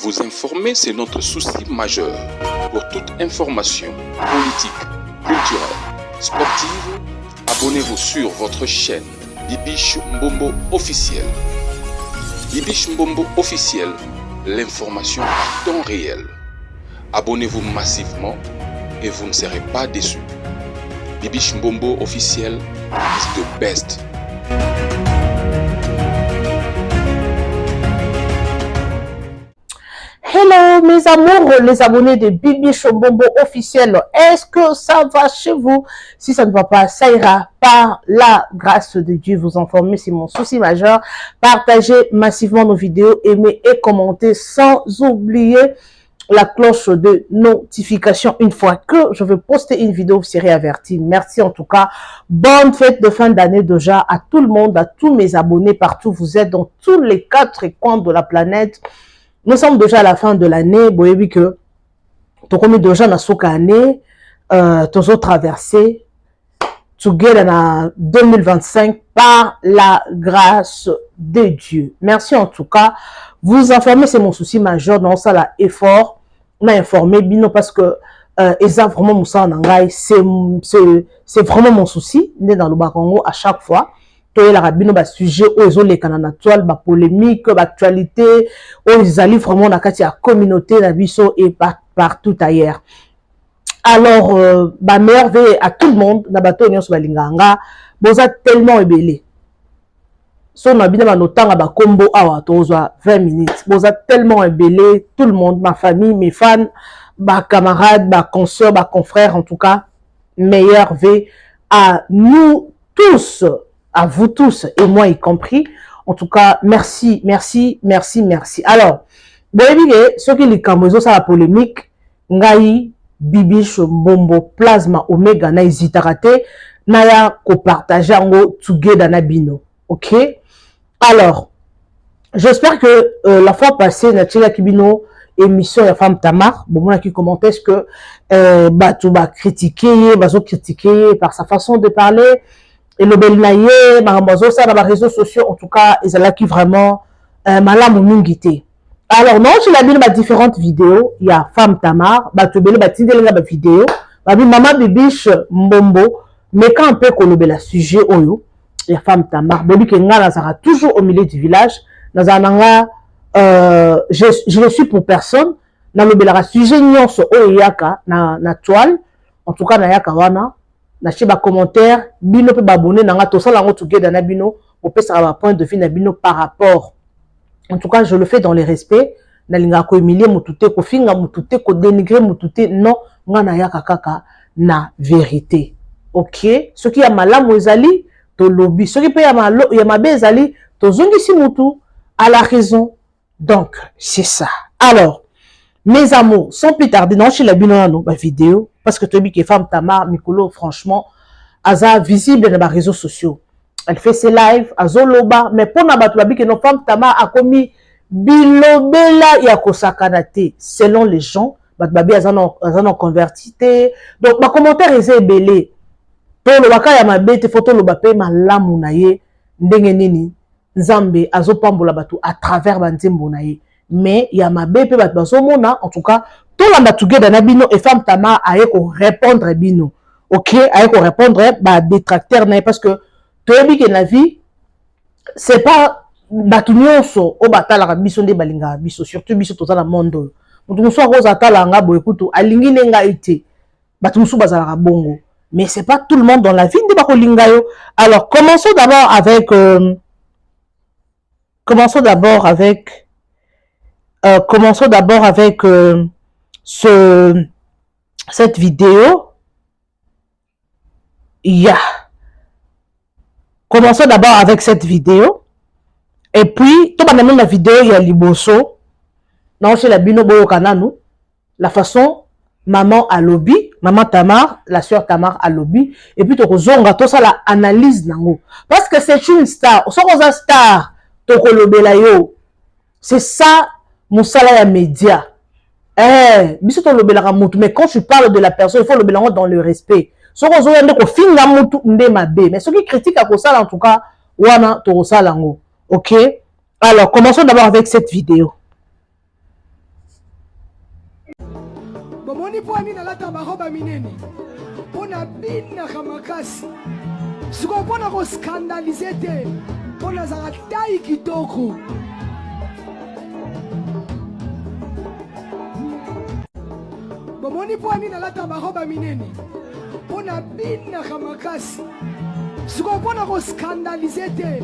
Vous informer, c'est notre souci majeur. Pour toute information politique, culturelle, sportive, abonnez-vous sur votre chaîne Bibiche Mbombo officiel. Bibiche Mbombo officiel, l'information à temps réel. Abonnez-vous massivement et vous ne serez pas déçus. Bibiche Mbombo officiel is the best. Hello mes amours, les abonnés de Bibiche Mbombo officiel. Est-ce que ça va chez vous? Si ça ne va pas, ça ira. Par la grâce de Dieu, vous informer, c'est mon souci majeur. Partagez massivement nos vidéos, aimez et commentez sans oublier la cloche de notification. Une fois que je vais poster une vidéo, vous serez averti. Merci en tout cas. Bonne fête de fin d'année déjà à tout le monde, à tous mes abonnés partout. Vous êtes dans tous les 4 coins de la planète. Nous sommes déjà à la fin de l'année. Vous voyez que tout comme déjà dans cette année, tous autres traversés, together en 2025 par la grâce de Dieu. Merci en tout cas. Vous informer, c'est mon souci majeur. Dans ça, là, effort, on a informé Bino parce que ça vraiment Moussa Nangai, c'est vraiment mon souci. Né dans le Bakongo à chaque fois. Tout la rabino ba sujet aux les canana toile ba polémique ba actualité aux alliés vraiment na kati ya communauté na biso et partout ailleurs. Alors ba merveille à tout le monde na bato nyonso balinganga boza tellement ébélé. So na bina ba notanga ba combo awa tozwa 20 minutes. Boza tellement ébélé tout le monde, ma famille, mes fans, ba camarades, ba consoeurs, ba confrères en tout cas, meilleur vœu à nous tous. À vous tous, et moi y compris. En tout cas, merci, merci, merci, merci. Alors, vous voyez, ce qui est comme ça, la polémique, Ngai, Bibiche Mbombo, Plasma, Omega, na hesitarate, naya ko partager ngo together na bino. Ok? Alors, j'espère que la fois passée, Nathalie Kibino, émission la femme Tamar, bon, moi qui commentait ce que tout va critiquer, critiquer par sa façon de parler. Et le belnaye, ça dans les réseaux sociaux, en tout cas, ils ont qui vraiment malade mungité. Alors non, je l'ai vu dans différentes vidéos. Il y a femme Tamar, tu belle batindé la vidéo, maman Bibiche Mbombo, mais quand on peut qu'on le sujet oyo, il y a femme Tamar, baby que nga sera toujours au milieu du village. Dans un je ne suis pour personne. Dans le bel sujet nyonso oyo yaka na toile, en tout cas na yaka wana. Nachi ba commentaire bino pe abonné nanga to sala ngo together na bino au pe ça va point de vue na bino par rapport. En tout cas, je le fais dans les respects. Na linga ko humilier mutute ko finga mutute ko dénigrer mutute non nga na yaka kaka na vérité. OK? Ce qui a malamu ezali to lobby, ce qui peut ya mabe ezali to zongi si mutu à la raison. Donc, c'est ça. Alors, mes amours, sans plus tarder, non, chez la bino ma vidéo, parce que tu dis que femme Tamar, Mikolo, franchement, aza visible dans les réseaux sociaux. Elle fait ses lives, azoloba, mais pour na batu que nos femmes Tamar a commis bilobela ya kosakanate, selon les gens, babi azano convertité. Donc, ma commentaire est belé. Pour le waka ya ma bête, photo le bapé ma lamu na ye, ndenge nini, nzambe azopambola batu à travers banzembo na ye. Mais il y a ma bébé en tout cas tout la batugé dans bino et femme Tamar a répondre bino. OK, a répondre ba détracteur parce que tu as dit que la vie c'est pas batunyoso au batala biso de balinga biso surtout biso tout dans le monde. Mutu so rose atala nga bo écoute alingi nenga été batumusu bazala bongo. Mais c'est pas tout le monde dans la vie de bakolinga yo. Alors commençons d'abord avec cette vidéo. Commençons d'abord avec cette vidéo. Et puis, tout le monde la vidéo, il y a Liboso. Non, chez la Bino Boyo Kananu. La façon, maman à lobby, maman Tamar, la soeur Tamar à lobby. Et puis, tout ça, ça la analyse. Parce que c'est une star. On une star. Toko lobelayo. C'est ça, Moussala ya média. Mais quand tu parles de la personne, il faut le mélanger dans le respect. Mais ceux qui critiquent à ça, en tout cas, wana to ça lango. OK? Alors, commençons d'abord avec cette vidéo. bomoni po ani nalata baroba minene mpona binaka makasi sikoyo mpona koskandalize te mpo nazalaka tai kitoko bomoni po ani nalata baroba minene mpona binaka makasi sikoyo mpona koskandalize te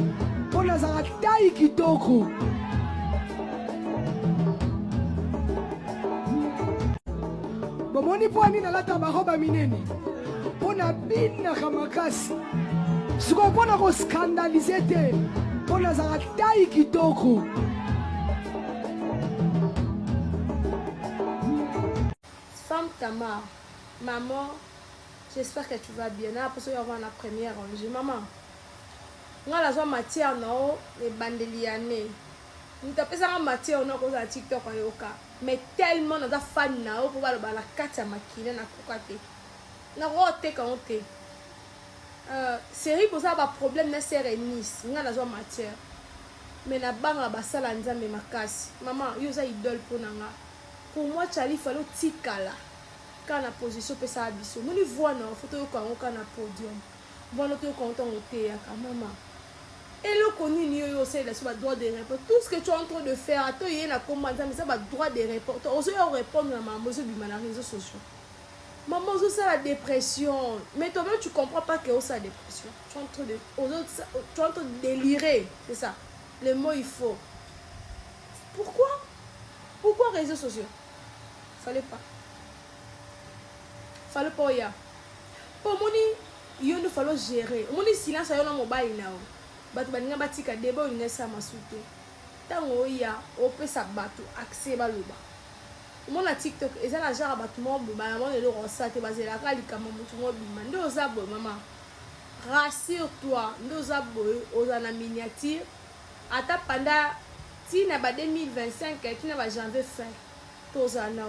mpo nazalaka tai kitoko bomoni po ani nalata baroba minene mpona binaka makasi sikoyo mpona koskandalize te mpo nazalaka tai kitoko Femme Tamar, maman, j'espère que tu vas bien. On a besoin d'avoir la première rangée. Maman, on a la matière, non, les bandelianes. Nous tapons ça en matière, on a cause à TikTok, mais tellement on a fan, on a pour la carte à maquiller, on a cocaté. On a roté quand on était. Série pour ça, pas problème, n'est c'est Nice. On a la matière. Mais la banque à Bassala, on a ma casse. Maman, il y a idole pour nous. Pour moi, Charlie, il fallait tikala. Quand la position peut s'abisso. Nous les voyons, il faut que nous ayons un podium. Nous avons content au théâtre, maman. Et le connu, il y a aussi le droit de répondre. Tout ce que tu es en train de faire, il y a un commentaire, mais ça va droit de répondre. On doit répondre à maman sur les réseaux sociaux. Maman, c'est la dépression. Mais toi-même, tu ne comprends pas que c'est la dépression. Tu es en train de délirer. C'est ça. Le mot, il faut. Pourquoi? Pourquoi réseaux sociaux? Fallait pas. Fallait pas, ya. Pour moi, il faut gérer. Mon silence, il y a un mobile now. But il y a un batika débat, il y a un masouté. Tant qu'il y a, on peut s'abattre, accès à l'oba. Mon TikTok, et ça, la jarre à battement, maman, le rosa, t'es basé là, quand il y a un monde, nous avons, maman. Rassure-toi, nous avons, aux en miniature, à ta panda. Si na ba 2025 tu na ba janvier fin tozana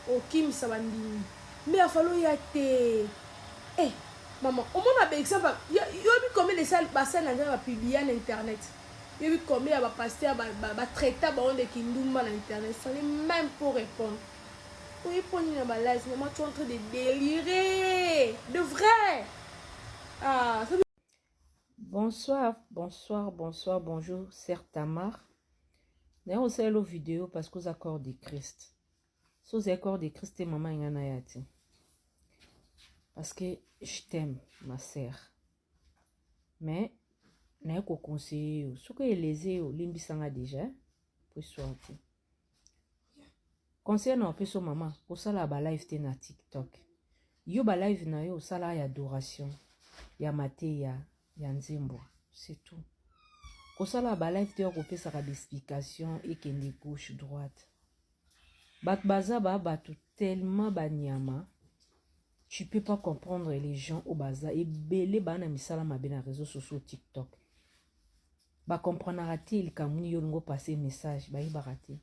o kim sabandini mais a fallu y te eh maman au moins ba exemple yo bi comme les salles bassin na ba publier en internet yo bi comme ya ba pasteur ba traiter ba on de kindumba na internet fallait même pour répondre pour répondre na ba live maman tu es en train de délirer de vrai ah Bonsoir, bonjour, c'est Tamar. Nous avons une vidéo parce que vous accords de Christ. Si vous accords de Christ, maman y en a été. Parce que je t'aime, ma sœur. Mais, je n'ai pas conseillé. Ce que je les ai, je déjà. Pour sortir. Conseil non, peu sur maman. Pour ça, la live est na TikTok. Yo ba live na yo, ça là, y a adoration. Y a maté, y a nzembo. C'est tout. Pour ça, la live te repère sa explication et qu'elle est gauche droite. Bat baza ba batu tellement banyama, tu peux pas comprendre les gens au baza et belé ba na misala ma ben réseaux sociaux TikTok. Ba comprendre raté il kamuni yo ngo passer message ba iba raté.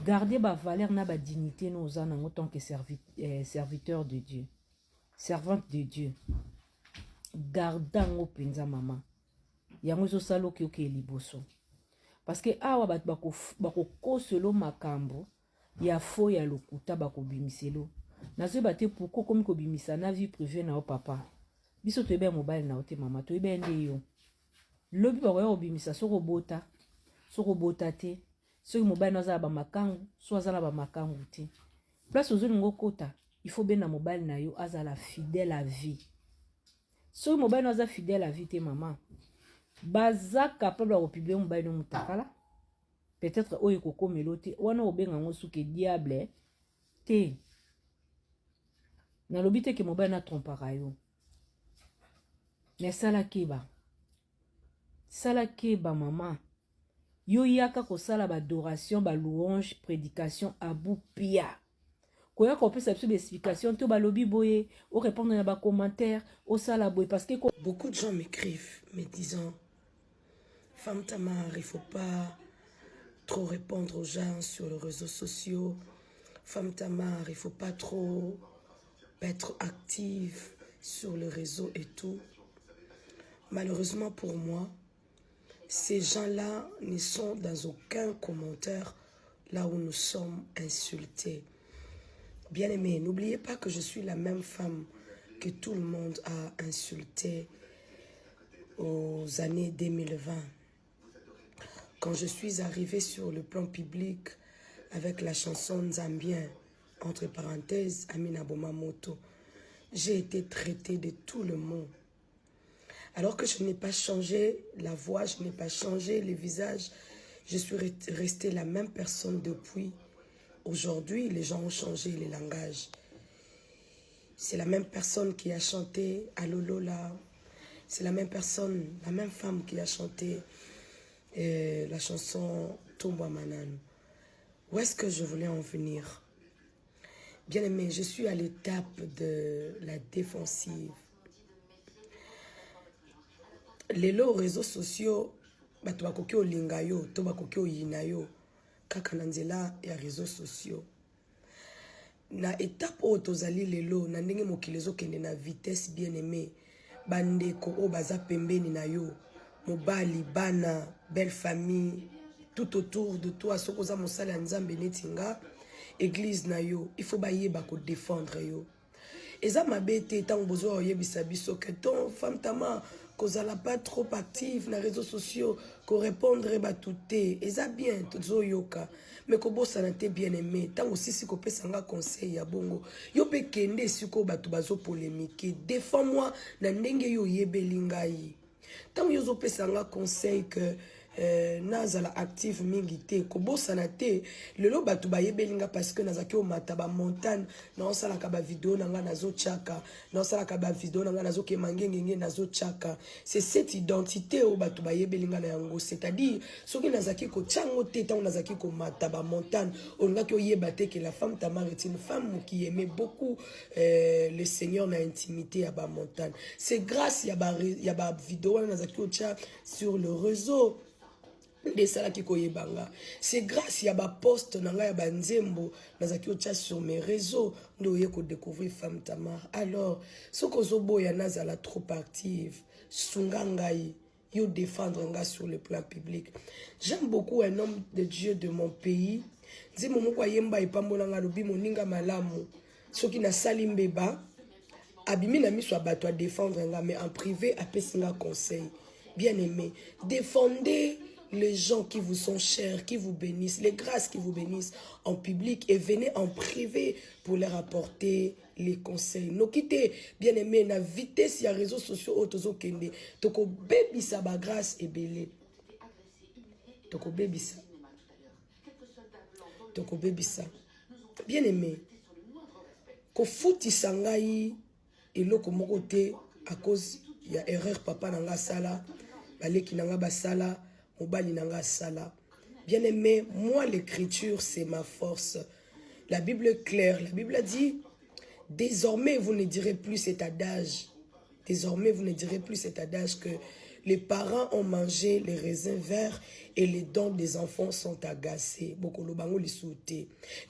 Gardez ba valeur na ba dignité nos en tant que serviteur de Dieu, servante de Dieu. Gardant au penza maman. Yango zo salo ki oke liboso parce que awa bat bako koselo makambo ya fo ya lokuta bako bimiselo nazo bate pourquoi comme ko bimisa na vie privée na o papa biso to ebe mobile na ote mama to ebe nde yo lobi bako ya bimisa soko bota te soko mobile na za ba makangu so azala ba makangu te place ozo ngo kota il faut ben na mobile na yo azala fidèle à vie soko mobile na za fidèle à vie te maman baza capable de publier un bail de mutakala peut-être oyo koko melote wana obenga ngo suke diable te na lobite ke mobile na trompara yo mais sala keba maman yo yaka ko sala ba adoration ba louange prédication abu pia koya ko pesa biso explication to ba lobi boye o répondre na ba commentaire au sala boye parce que beaucoup de gens m'écrivent me disant Femme Tamar, il ne faut pas trop répondre aux gens sur les réseaux sociaux. Femme Tamar, il ne faut pas trop être active sur le réseau et tout. Malheureusement pour moi, ces gens-là ne sont dans aucun commentaire là où nous sommes insultés. Bien-aimé, n'oubliez pas que je suis la même femme que tout le monde a insulté aux années 2020. Quand je suis arrivée sur le plan public avec la chanson Zambien, entre parenthèses, Amina Bomamoto, j'ai été traitée de tout le monde. Alors que je n'ai pas changé la voix, je n'ai pas changé le visage, je suis restée la même personne depuis. Aujourd'hui, les gens ont changé les langages. C'est la même personne qui a chanté Alolola. C'est la même personne, la même femme qui a chanté la chanson Tomba Manano. Où est-ce que je voulais en venir? Bien aimé, je suis à l'étape de la défensive. Les réseaux sociaux, bato bakoki olinga yo, to bakoki oyina yo, kaka na nzela ya réseaux sociaux. Na étape oyo tozali lelo, na ndenge mokili ezokende na vitesse bien aimé, bandeko o baza pembeni na yo, mobali, bana, belle famille, tout autour de toi, soko za mosala nzambe netinga, église na yo, il faut bayeba ko défendre yo. Eza mabete tant besoin oyebisa biso que ton femme tama kozala pas trop active na réseaux sociaux ko répondre batouté eza bien tozo yoka mais ko bossa na te bien aimé tant aussi si ko pesanga conseil ya bongo yo pe kende siko batu bazo polémique défends-moi na ndenge yo yebelingai tant yo zo pesanga conseil que nazala active mingi te ko bossa na te lelo batu ba yebelinga parce que nazaki o mataba montagne na osala ka ba vidéo nanga nazo chaka na osala ka ba vidéo nanga nazo ke mangengenge nazo chaka c'est cette identité o batu ba yebelinga na yango c'est-à-dire soki nazaki ko chango te tant nazaki ko mataba montagne on ngaki o yebate que la femme Tamar est une femme qui aimait beaucoup le Seigneur na intimité à ba montagne c'est grâce ya ba vidéo nazaki o cha sur le réseau de sala ki koyebanga c'est grâce ya ba post nanga ya banzembo nazaki ocha sur mes réseaux ndo ye ko découvrir femme Tamar alors soko zoboya nazala trop active sunga ngai yo défendre nga sur le plan public. J'aime beaucoup un homme de Dieu de mon pays nzimo moko yemba epambola nga lobi moninga malamu soki na salimbeba abimi na miso abato a défendre nga mais en privé apesi nga conseil bien aimé défendez les gens qui vous sont chers, qui vous bénissent, les grâces qui vous bénissent en public et venez en privé pour leur apporter les conseils. Nous quittez, bien aimé, na vitesse ya réseaux sociaux otozo kende, toko bebisa ba grâce et belé. Toko bebisa. Toko bebisa. Bien aimé, ko futi sangai eloko moko te à cause ya erreur papa nanga sala, baleki nanga basala. Bien aimé, moi l'écriture c'est ma force. La Bible est claire. La Bible a dit, désormais vous ne direz plus cet adage. Désormais vous ne direz plus cet adage que les parents ont mangé les raisins verts et les dents des enfants sont agacées.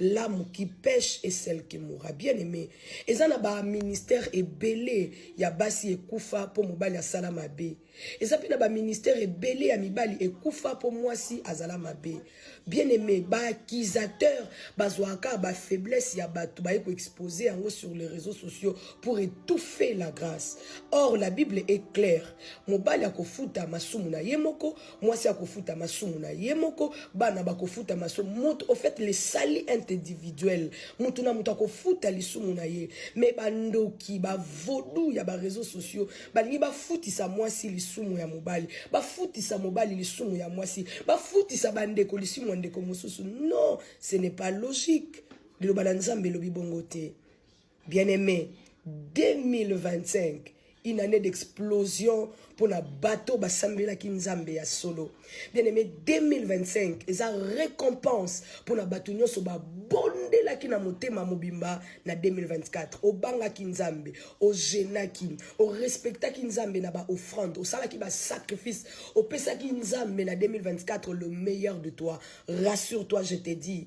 L'âme qui pêche est celle qui mourra. Bien aimé. Et ça n'a pas ministère et belé. Ya basi et koufa pour mobali à salamabe. Et ça n'a pas ministère et belé à mibali et koufa pour moi si à salamabe. Bien aimé. Ba accusateur, ba zoaka, ba faiblesse, ya ba tout ba exposé en haut sur les réseaux sociaux pour étouffer la grâce. Or la Bible est claire. Mobali a kofuta masumu na yemoko, moi si a kofuta masumu na yemoko, bana ba kofuta masumu. Au fait les sali individuels, mutuna muta kofuta lisumu na ye, mais bando ki ba vodou ya ba réseaux sociaux, ba lingi ba futi sa moi si lisumu ya mobali, ba futi sa mobali lisumu ya moi si, ba futi sa bandeko lisumu ndeko mususu. Non, ce n'est pas logique. Le balanzambe lobi bongote. Bien aimé, 2025 une année d'explosion pour la bateau basambela kinzambe ya solo. Bien aimé 2025 et ça récompense pour la bateau nyoso ba bonde la kina motema mobimba na 2024 au banga kinzambe au genaki au respecta kinzambe na ba offrande au sala ki ba sacrifice au pesa kinzambe na 2024 le meilleur de toi. Rassure-toi, je te dis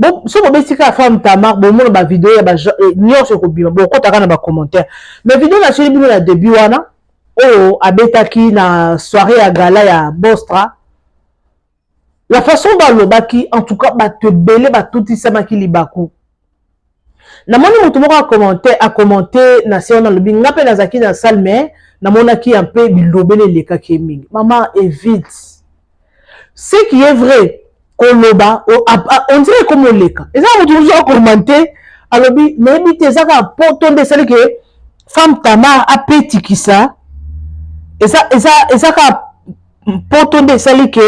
bon so bo betika femme Tamar bon mon ba vidéo ya ba nyonso ko bima bon kota kana ba commentaire mais vidéo na cheli bino na début wana oh abetaki na soirée ya gala ya Bostra la façon balobaki en tout cas ba te belé ba tout isamaki libaku na moni mutu moko a commenté na séance na lobi ngape na zaki na salle mais na monaki un peu bilobele leka keming maman évite ce qui est vrai koloba on dirait comme on leka et ça on toujours commenter alobi na ebite zaka poto nde sali que femme Tamar a petit qui ça et ça ka poto nde sali que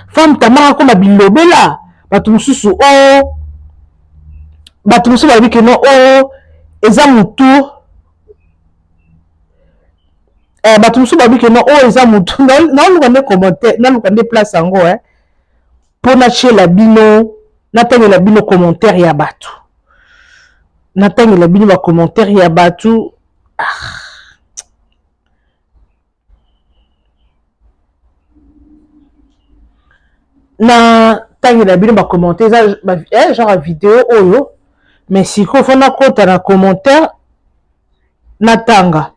femme Tamar comme bilobela batu mususu oh batu mususu ba que non oh eza mutu batu mususu ba que non oh eza mutu na luka nde commentaire na luka nde place yango pour na bino natangela bino commentaire ya batu natangela bino ba commentaire ya batu na tangela bino ba commentaire genre vidéo oyo mais si ko fona kota na commentaire natanga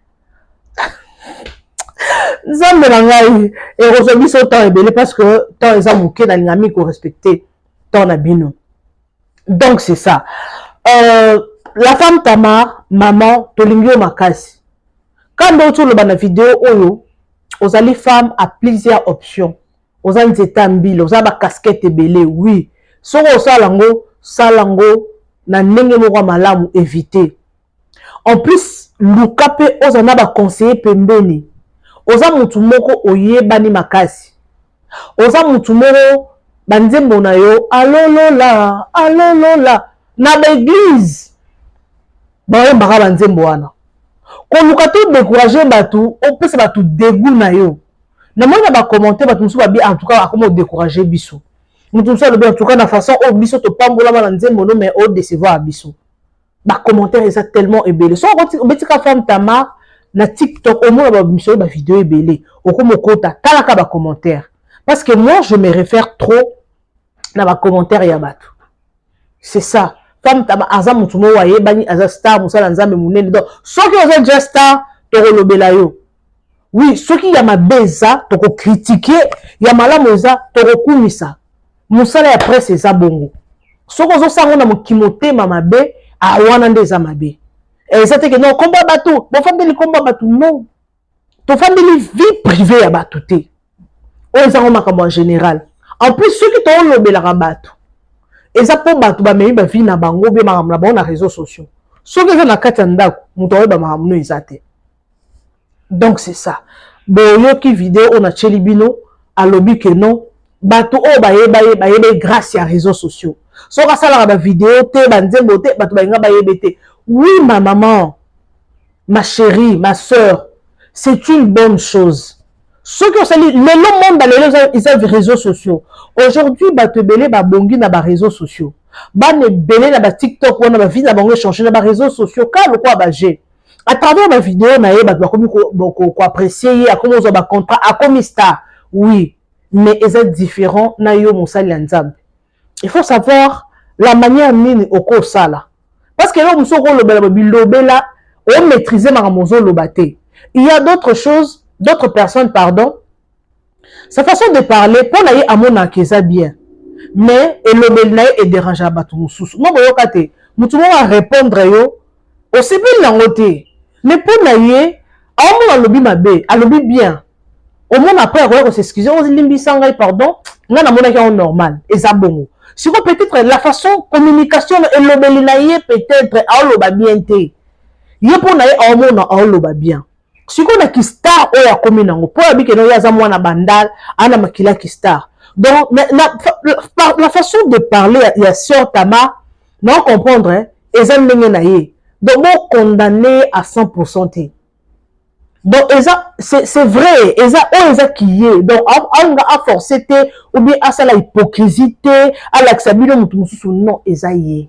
nzambe na ngai ekozwa biso temps ebele parce que temps eza moke na lingami korespecte temps na bino donc c'est ça la femme Tamar maman tolingi yo makasi quand d'autres oloba na vidéo oyo ozali femme à plusieurs options oza nzeta mbila oza ba casquette ebele oui soko salango na ndenge moko malamu éviter en plus luka pe ozana ba conseiller pembeni oza mutu moko oyebani makasi oza mutu moko banzembo na yo alolola na l'église bayembaka banzembo wana koluka to décourager batu opesa batu dégoût na yo na mona ba commenter batu musu babi en tout cas akoma décourager biso mutu musu alobi en tout cas na façon o biso to pambola na nzembo no mais o décevoir biso ba commentaire eza tellement ebele so obetika femme Tamar na TikTok au moins ba vidéo ebele okomokota talaka ba commentaire parce que moi je me réfère trop na ba commentaire ya batu c'est ça femme Tamar aza mutu mo waye bani aza star musala nzambe munene donc soki oza déjà star to kolobela yo oui soki ya mabeza to ko critiquer ya malamu eza to kokumisa musala ya presse eza bongo soki ozo sango na mokimotema mabe a wana nde eza mabe et ça te que non combat bateau bon femme de combat bateau non to femme de vie privée ya bateau te o ezango makambo en général en plus ceux qui t'ont lobelaka bateau eza po bateau ba memi ba vie na bango be makambo na bango na réseaux sociaux soki eza na kati ya ndako muto oyeba makambo no eza te donc c'est ça boyoki vidéo on a cheli bino alobi que non bateau o bayeba grâce ya réseaux sociaux soki asalaka ba vidéo te banzembo te bato balinga bayebe te. Oui, ma maman, ma chérie, ma soeur, c'est une bonne chose. Ceux qui ont sali, le monde dans les réseaux sociaux. Aujourd'hui, bah te belé bah bongi na ba réseaux sociaux. Bah ne belé na ba TikTok ou na ba vie na bango changer na ba réseaux sociaux. Car le quoi bah j'ai. À travers ma vidéo na bah comme ko apprécier, à comment on ba contrat, à comme star. Oui, mais ils sont différents na yo mosali nzambe. Il faut savoir la manière mine au sala. Parce que là, on maîtrise il y a d'autres choses, d'autres personnes, pardon. Sa façon de parler, pour l'aller à mon akeza bien. Mais, et le est dérangeant à batou moussous. Moi, je vais répondre yo, aussi bien l'angoté. Mais pour l'aller, à mon lobby ma bé, à lobby bien. Au moins après, on s'excuse, on limbi sangay, pardon. On a mon akeza normal, et ça bon. Si vous peut-être la façon communication et le belinaye peut-être à l'oba bien té. Yé pour naïe à mon à l'oba bien. Si vous avez qui star ou ya communango pour habiter que nous y a zamouana bandal ana makila qui star. Donc la façon de parler il y a sœur Tamar non comprendre hein et ça n'engage naïe. Donc bon condamné à 100% té. Donc c'est vrai et ça qui est donc on a forcé ou bien à ça la hypocrisie à l'acceptation mutu mususu non ezaye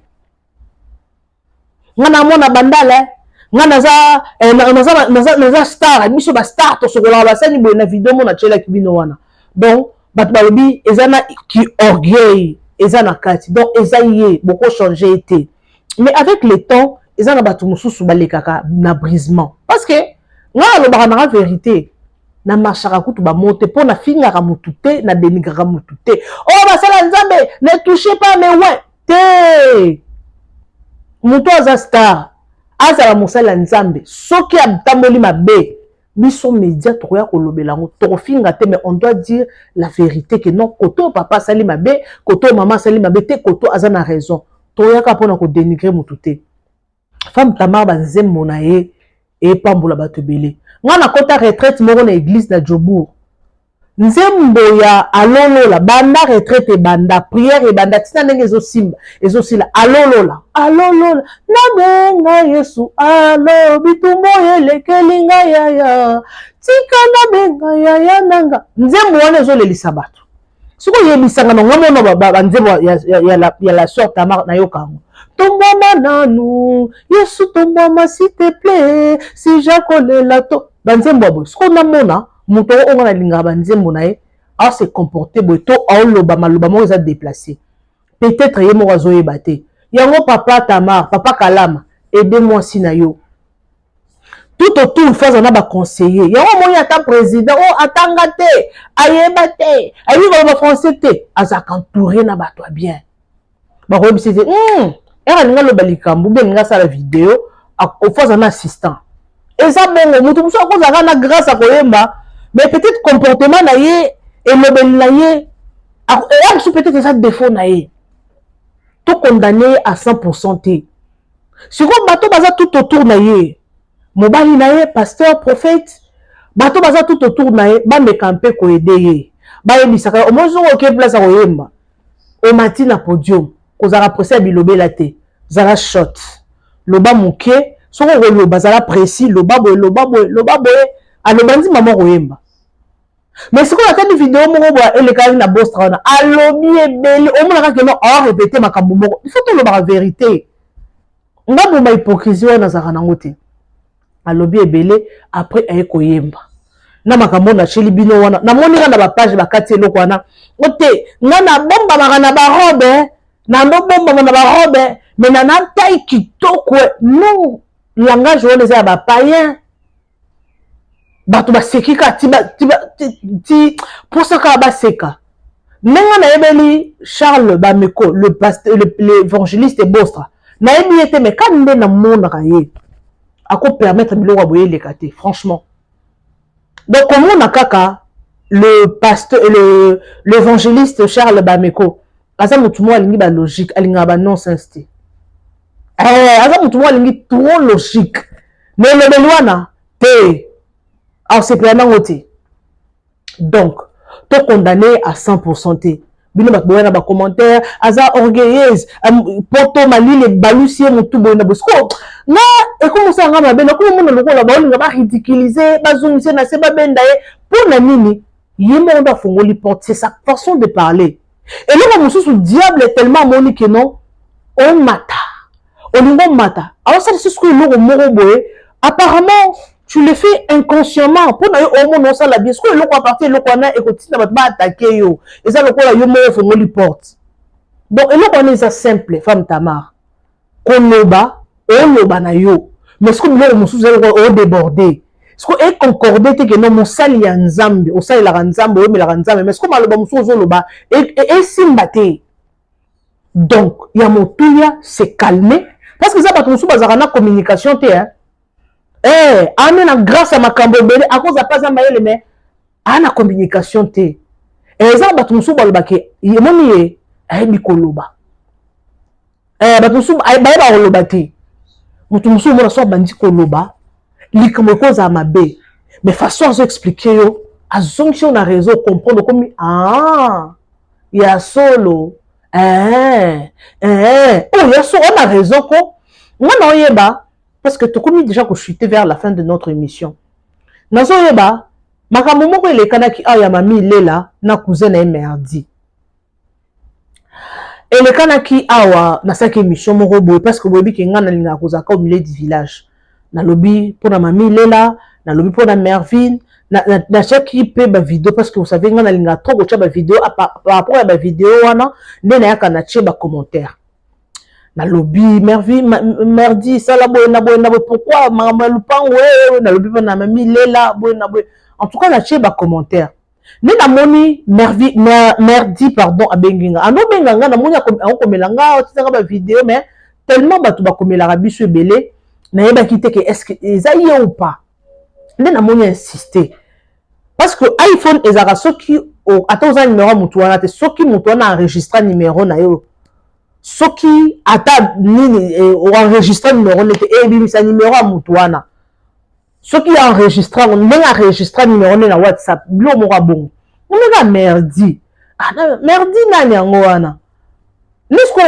ngana mona bandala ngana za star miso ba star to sokola ba sani bo na vidéo mona chela kibino wana donc bat balobi ezana qui orgueil eza na kati. Donc eza yé beaucoup changé été. Mais avec le temps, eza na batu mususu balekaka na brisement. Parce que nga lo ba na vérité. Na marchaka kutu ba monte pour na fingaka mutu te na dénigraka mutu te. Oh ba sala nzambe, ne touchez pas mais ouais. Te. Mutu aza star. Aza la musala nzambe. Soki abtamoli mabe. Biso média tokoya kolobela ngo tokofinga te, mais on doit dire la vérité que non koto papa sali mabe, koto maman sali mabe te, koto aza na raison. Tokoya ka pona ko dénigrer mutu te. Femme Tamar banzembo na ye e pambola bato belé. Ngana kota retraite moko na église na Djobour. Nzembo ya alolola banda retraite e banda prière e banda tina ndenge ezosila alolola na benga Yesu alo bitumbo elekeli ngai yaya tika na benga yaya nanga. Nzembo wana ezolelisa bato. Siko yebisanga na ngomona banzembo ya la sœur Tamar na yokango. Tombama nanu, Yesu tombama s'il te plaît, si j'accole la to. Banzembo bo, siko na mona, muto onga na linga banzembo na ye, a se comporter bo to a loba maloba mo eza déplacé. Peut-être ye mo azo yebate. Yango papa Tamar, papa Kalama, aidez-moi si na yo. Tout autour faisant na ba conseiller. Yango mo yata président, oh atanga te, ayebate, ayi ba français te, azaka entouré na ba toi bien. Ba ko bisite, era ninga lo balikambu be ninga sala vidéo au fois un assistant. Et ça bongo mutu muso ko zaka na grâce à koyemba, mais peut-être comportement na ye et le bel na ye et peut-être ça défaut na ye. Tout condamné à 100% te. Si ko bato baza tout autour na ye, mobali na ye pasteur prophète, bato baza tout autour na ye ba me camper ko aider ye. Ba yebisaka au moins on ke place à koyemba. Au matin na podium. Kozara pressé bilobela te zara shot loba muke soko loba zara précis loba boy alobandi maman royemba. Mais ce qu'on a fait une vidéo moko boy elekali na bostra na alobi ebele o mona ka no a répéter makambo moko. Il faut que loba la vérité. Nga bomba hypocrisie wana zara nango te. Alobi ebele après ay koyemba. Na makambo na cheli bino wana na moni na ba page bakati eloko wana. Ote nga na bomba makana ba robe Nando bomba na ba robe, mais nana taille kitoko non langage on les a ba païen. Bato ba sekika ti pour ça ka ba seka. Nenga na yebeli Charles Bameko, le pasteur l'évangéliste Bostra. Na yebi était mais quand nde na monde ka ye. Ako permettre biloko boye lekate franchement. Donc comment na kaka le pasteur l'évangéliste Charles Bameko Aza mutumo alingi ba logique, alinga ba nonsense te. Aza mutumo alingi trop logique. Mais le belouana te. Alors c'est plein d'angoté. Donc, to condamné à 100% te. Bino ba boya na ba commentaire, aza orgueilleuse, poto malile balusier mutu boya na bosko. Na et comment ça ngama be na ko mo na lokola ba olinga ba ridiculiser, ba zungise na se ba benda ye pour na nini? Yemo ndo fongoli porte, c'est sa façon de parler. Et là, le diable est tellement moni que non, on mata. On mata. Alors, ça, c'est ce que nous apparemment, tu le fais inconsciemment. Pour nous, on ça la bien. Ce que l'on va partir, l'on a écouté, ça va attaquer. Et ça, l'on porte. Donc, l'on est simple, femme Tamar. Qu'on loba na yo. Mais ce que nous avons débordé. Ce qu'on est concordé, c'est que non, mon sali ya nzambe, au sali la nzambe, o me la nzambe, mais ce qu'on maloba muso zoloba, et simbate. Donc, il y a mon tuya, c'est calmé, parce que ça va tout bazara na communication te, hein. Amen, grâce à ma cambobele, à cause de pas à maïle, mais, à la communication te. Et ça va tout baloba ke, yemoni bikoloba. Batusu, ba oloba te. Mutu mo so bandi koloba. L'icomocose à ma baie. Mais façon à expliquer, à zonction a raison, comprendre comme il y a solo. Oh, il y a solo, on a raison, quoi. Moi, non, y est parce que tu connais déjà que je suis vers la fin de notre émission. Nazo y est ma camomo, il est kanaki, ah, ya mami, il est là, na cousin est merdi. Et le kanaki, awa, na cette émission, mon robot, parce que vous voyez qu'il y a un linga au milieu du village. Na lobby pour la mamie Lela, na lobby pour la Mervine, na chaque pe ba vidéo parce que vous savez nga na linga trop ko ba vidéo par rapport à ba vidéo wana nde na yaka na che ba commentaire na lobby merdi ça la boy na pourquoi mama lupango na lobby na mami lela boy na boy en tout cas na che ba commentaire ne na moni merdi pardon abenginga ano benganga na moni akomela nga otanga ba vidéo mais tellement batu ba komela rabisu ebele na yeba kite que est-ce que ezaye ou pas nde na moni insister parce que iPhone ezaka soki ata oza numéro mutu wana te soki mutu wana enregistra numéro na yo soki ata nini enregistra numéro nete ebimisa numéro ya mutu wana soki enregistra ndenge enregistra numéro ne na WhatsApp bilo moko bongo oneka merdi merdi nani yango wana nesko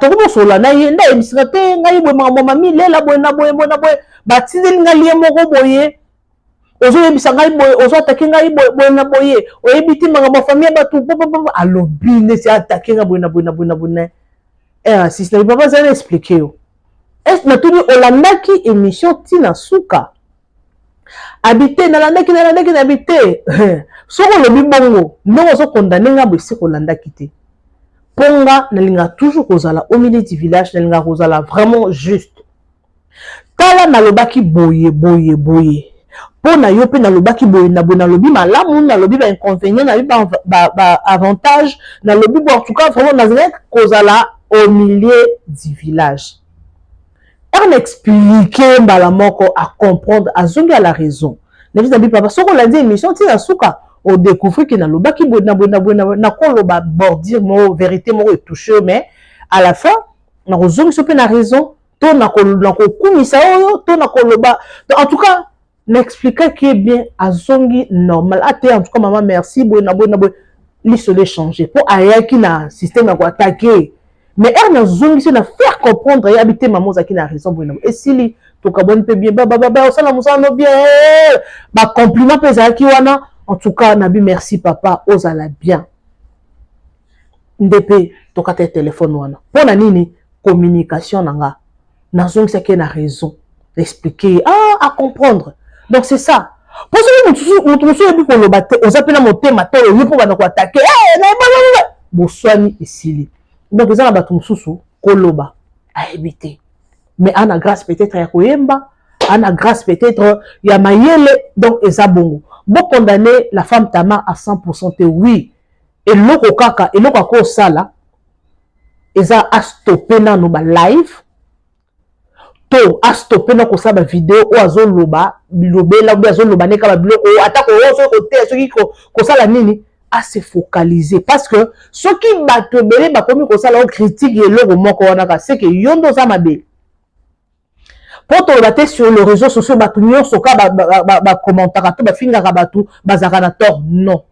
tokomosola na ye nda yebisika te ngai boye makambo mami lela boye na boye batindeli ngai ye moko boye ozoyebisa ngai boye ozoatake ngai boye na boye oyebi te makambo famille ya bato alobi nesi atake ngai boye na boye sisi na bipapa zana explike yo est natuni olandaki émission tina suka habite nalandaki na habite soko olobi bongo ndenge ozokondane nga boye se kolandaki te ponga nalinga toujours kozala au milieu du village nalinga kozala vraiment juste tala nalobaki boye po na yo pe nalobaki boye nalobi malamu nalobi ba inconvénient nalobi ba avantage nalobi bo en tout cas vraiment nazalaki kozala au milieu du village on expliquer mbala moko à comprendre azongi à la raison na biso papa soko landi émission tina suka au découvrir que nalobaki boye na koloba bordure mo vérité mo touché mais à la fin na kozongi so pe na raison to na kokumisa oyo to na koloba en tout cas n'expliquer qui est bien azongi normal ate en tout cas maman merci boye na boye l'isole changer pour ayaki na système à attaquer mais elle na zongi c'est na faire comprendre et habiter maman zaki na raison boye na et si to kaboni pe bien ba osala musano bien ba compliment pe zaki wana en tout cas nabi merci papa ozala bien ndp to kata téléphone wana pona nini communication nanga na zongi c'est que na raison d'expliquer à comprendre. Donc c'est ça. Pour ce que nous dit qu'on le battait, on s'appelle la montée, ma tête, on va nous attaquer. Bon, soigne ici. Donc ils ont la bateau sous koloba à éviter. Mais on a grâce peut-être à Koyemba, on a grâce peut-être il y a Mayele, donc ils ont bon. Bon condamner la femme Tama à 100%, oui. Et l'autre kaka, et l'autre quoi ça là, ils ont à stopper dans nos live. To a stoppé na kosa ba vidéo o azoloba bilobela ou azoloba neka ba biloko atako oso côté ceux qui ko sala nini a se focaliser parce que ceux qui bato belé ba komi ko sala o critique eloko moko wana ka c'est que yondo za mabe pour to bater sur les réseaux sociaux ba tunyo soka ba commentaire to ba finga ka batu bazaka na tort non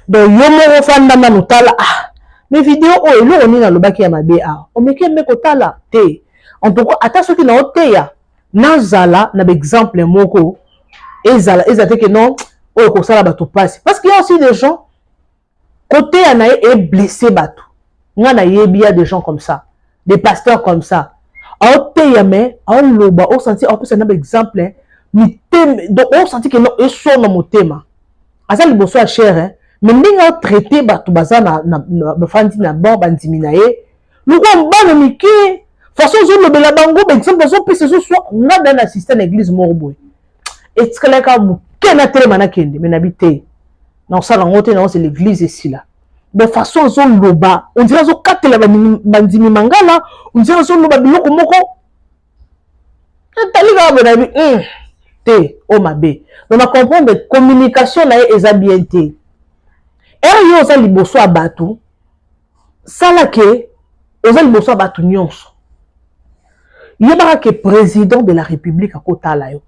donc yomo fanda na notala mes vidéos o eloko ni na lobaki ya mabe o meke me ko tala te. En tout cas, attention qui n'a pas ya nazala na exemple moko ezala que non o ko sala bato passe parce qu'il y a aussi des gens côté anaye est blessé bato ngana yebi ya des gens comme ça des pasteurs comme ça au ya mais on loba on senti on peut un exemple mi donc on senti que non et son na motema asa liboso a cher mais ndinga traiter bato bazana na fandi na bon bandimi na ye luko mbana mike façon je le bela bango exemple façon puis ce soit na dans la système église morboy et ce que là comme quel attrait manakende mais n'habiter non ça langote non c'est l'église ici là de façon zo loba on dirait zo katela bandimi mangala on dirait zo loba biloko moko taliga bonabi te o mabe donc on comprend de communication là est bien te et yo ça liboso abatu ça là que oza liboso abatu nyonso yebaka que président de la République à kotala yo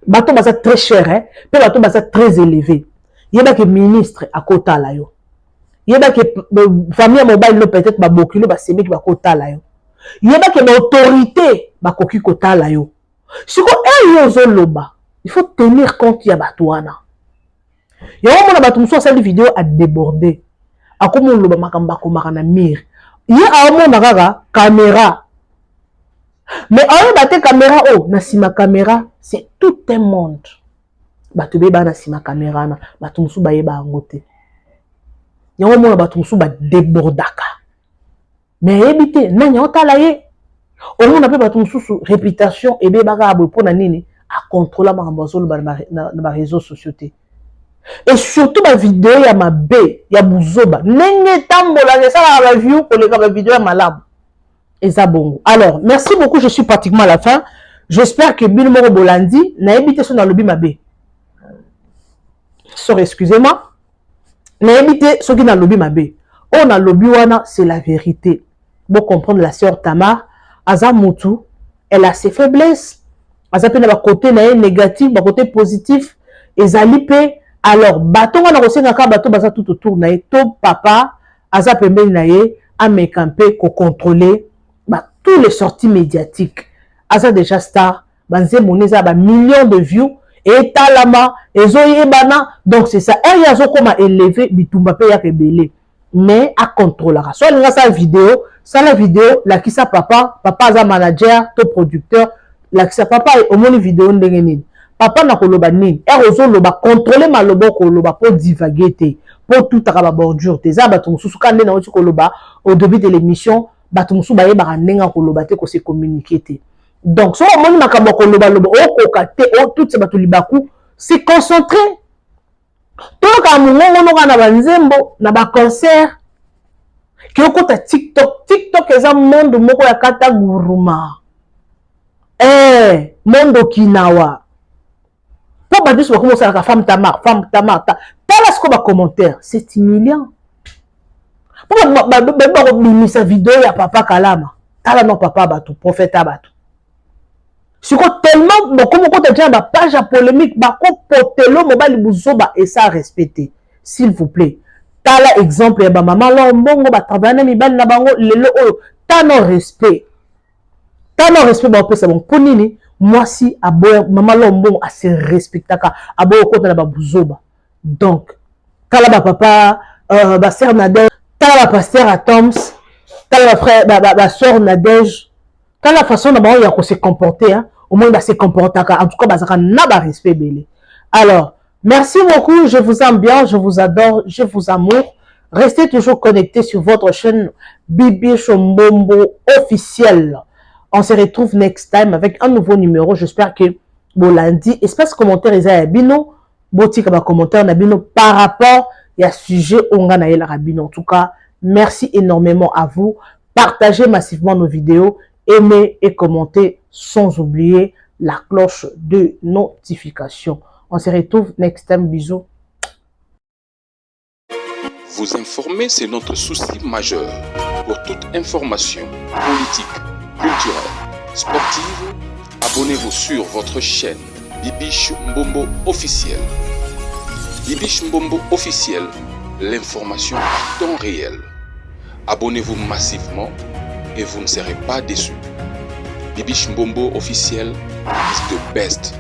bato baza très cher hein pe bato baza très élevé yebaka ministre à kotala yo yebaka famille mobile no peut-être ba bokilo ba semeki ba kotala yo yebaka ba autorité ba koki kotala yo siko yo zoloba il faut tenir compte ya bato wana yo mona bato muso sa vidéo a déborder akomo loba makamba ko makana mir ya a mona kaka caméra Mais on a caméra, oh, na caméra, c'est tout un monde. Bato beba na sima caméra na, bato musu ba yeba ngote. Yango mona bato musu ba débordaka. Mais ebité, na nyota la ye. On a pe bato musu réputation et beba ka abo pona nini a contrôler ma mbozolo na réseaux sociaux. Et surtout ma vidéo ya mabe, ya buzoba. Nenge tambola que ça la view pour les ma vidéo ya malab. Et ça bon. Alors, merci beaucoup, je suis pratiquement à la fin. J'espère que Bill Moro Bolandi n'a évité son dans le mabe. Sorry, excusez-moi. N'a évité ce qui dans le mabe. On a lobby wana, c'est la vérité. Pour comprendre la sœur Tamar, Aza Moutou, elle a ses faiblesses. Aza pe na côté négatif, côté positif, et Zalipe. Alors, bateau wana aussi na ka bateau baza tout autour na to papa, Aza pembe na ye, a me camper ko contrôler tous les sorties médiatiques. Aza déjà star, banze moneza ba millions de views et talama ezoye bana, donc c'est ça. Elle yazo comme élevé bitumba pe ya rebelle, mais à contrôler. Soit linga sa vidéo, ça la vidéo la kisa papa, papa aza manager, to producteur, la kisa papa au moni vidéo ndenge nini. Papa na koloba nini, erozo loba contrôler malobo koloba pour divaguer pour tout akaba bordure. Teza bato mususu kande na oti koloba au début de l'émission. Bato musu baye barandenga koloba te ko se communiquer te. Donc so moni makabo koloba loba o kokate o tout ce bato libaku se concentrer. To ka mungongo no kana banzembo na ba concert ki okota TikTok eza monde moko ya kata guruma. Monde kinawa. Pour ba biso comment ça la femme Tamar tala ce ko ba commentaire, c'est humiliant. Sa vidéo ya papa Kalama. Tala non papa batou, prophète batou. Si ko tellement comme on déjà ba page à polémique, ba ko potelo mobile buzoba et ça respecter. S'il vous plaît. Tala exemple ba maman lo mbongo ba travailler mi bal na bango lelo oyo tano respect. Tano respect ba pesa bon ponini moi si abo maman lo mbongo a se respectaka abo ko na ba buzoba. Donc tala ba papa ba sœur Nadège, tala la pasteur à Toms, tala la frère, la soeur Nadège, tala la façon d'abord il y a se comporter, hein, au moins il va se comporter, en tout cas, ça n'a pas respect belé. Alors, merci beaucoup, je vous aime bien, je vous adore, je vous amour. Restez toujours connectés sur votre chaîne Bibi Chombombo officiel. On se retrouve next time avec un nouveau numéro. J'espère que lundi, espace commentaire, ils ont bino, botika ba commentaire, bino par rapport il y a sujet Ongana la Rabine. En tout cas, merci énormément à vous. Partagez massivement nos vidéos, aimez et commentez sans oublier la cloche de notification. On se retrouve next time. Bisous. Vous informer, c'est notre souci majeur. Pour toute information politique, culturelle, sportive, abonnez-vous sur votre chaîne Bibiche Mbombo officiel. Bibiche Mbombo officiel, l'information en temps réel. Abonnez-vous massivement et vous ne serez pas déçus. Bibiche Mbombo officiel is the best.